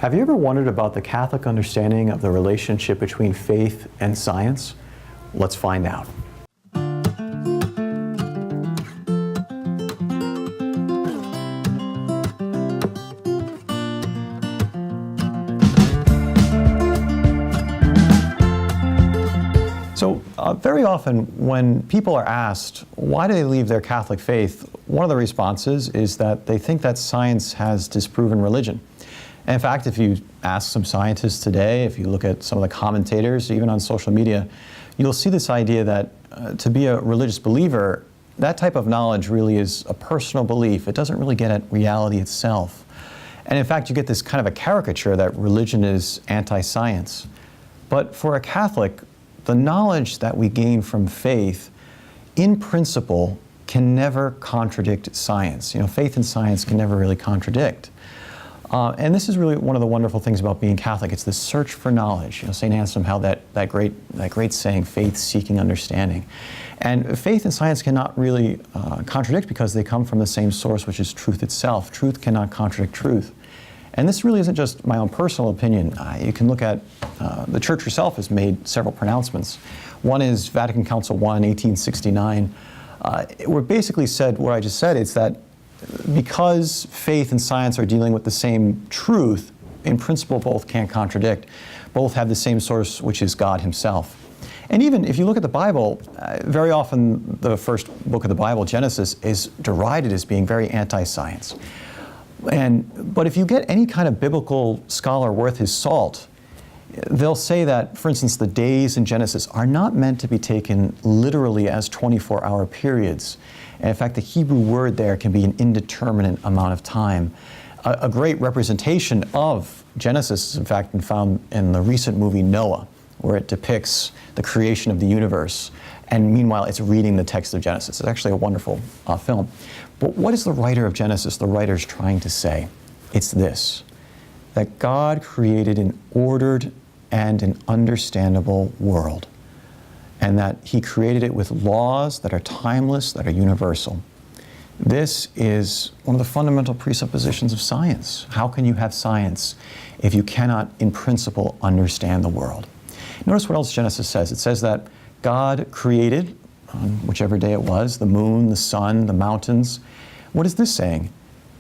Have you ever wondered about the Catholic understanding of the relationship between faith and science? Let's find out. So very often when people are asked why do they leave their Catholic faith, one of the responses is that they think that science has disproven religion. And in fact, if you ask some scientists today, if you look at some of the commentators, even on social media, you'll see this idea that to be a religious believer, that type of knowledge really is a personal belief. It doesn't really get at reality itself. And in fact, you get this kind of a caricature that religion is anti-science. But for a Catholic, the knowledge that we gain from faith, in principle, can never contradict science. You know, faith and science can never really contradict. And this is really one of the wonderful things about being Catholic. It's the search for knowledge. You know, St. Anselm held that great saying, faith seeking understanding. And faith and science cannot really contradict because they come from the same source, which is truth itself. Truth cannot contradict truth. And this really isn't just my own personal opinion. You can look at, the Church herself has made several pronouncements. One is Vatican Council I, 1869, where it basically said what I just said. It's that because faith and science are dealing with the same truth, in principle both can't contradict. Both have the same source, which is God himself. And even if you look at the Bible, very often the first book of the Bible, Genesis, is derided as being very anti-science. But if you get any kind of biblical scholar worth his salt, they'll say that, for instance, the days in Genesis are not meant to be taken literally as 24-hour periods. And in fact, the Hebrew word there can be an indeterminate amount of time. A great representation of Genesis has in fact been found in the recent movie Noah, where it depicts the creation of the universe. And meanwhile, it's reading the text of Genesis. It's actually a wonderful film. But what is the writer of Genesis, the writer's trying to say? It's this, that God created an ordered and an understandable world, and that he created it with laws that are timeless, that are universal. This is one of the fundamental presuppositions of science. How can you have science if you cannot, in principle, understand the world? Notice what else Genesis says. It says that God created, on whichever day it was, the moon, the sun, the mountains. What is this saying?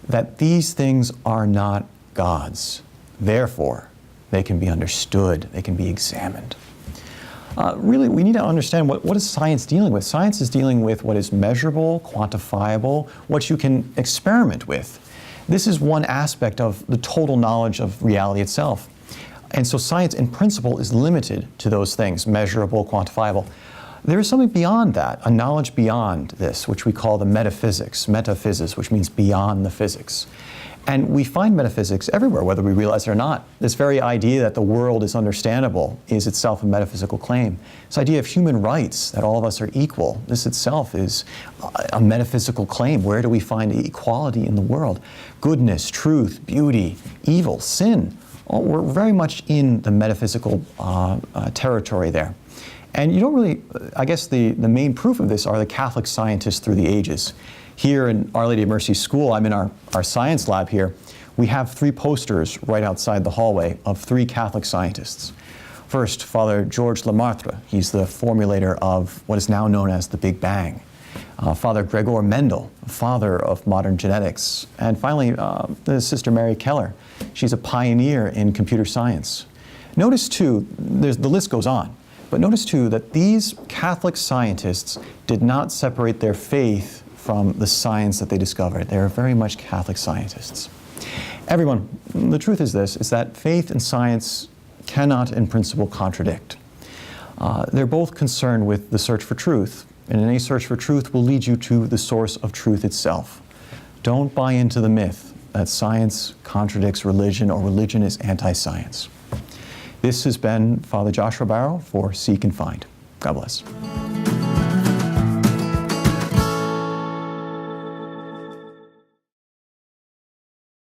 That these things are not God's. Therefore, they can be understood, they can be examined. Really, we need to understand what is science dealing with. Science is dealing with what is measurable, quantifiable, what you can experiment with. This is one aspect of the total knowledge of reality itself. And so science, in principle, is limited to those things, measurable, quantifiable. There is something beyond that, a knowledge beyond this, which we call the metaphysics, which means beyond the physics. And we find metaphysics everywhere, whether we realize it or not. This very idea that the world is understandable is itself a metaphysical claim. This idea of human rights, that all of us are equal, this itself is a metaphysical claim. Where do we find equality in the world? Goodness, truth, beauty, evil, sin. We're very much in the metaphysical territory there. And you don't really, I guess the main proof of this are the Catholic scientists through the ages. Here in Our Lady of Mercy School, I'm in our science lab here, we have 3 posters right outside the hallway of 3 Catholic scientists. First, Father Georges Lemaitre, he's the formulator of what is now known as the Big Bang. Father Gregor Mendel, father of modern genetics. And finally, the Sister Mary Keller. She's a pioneer in computer science. Notice too, the list goes on, but notice too that these Catholic scientists did not separate their faith from the science that they discovered. They are very much Catholic scientists. Everyone, the truth is this, is that faith and science cannot in principle contradict. They're both concerned with the search for truth, and any search for truth will lead you to the source of truth itself. Don't buy into the myth that science contradicts religion or religion is anti-science. This has been Father Joshua Barrow for Seek and Find. God bless.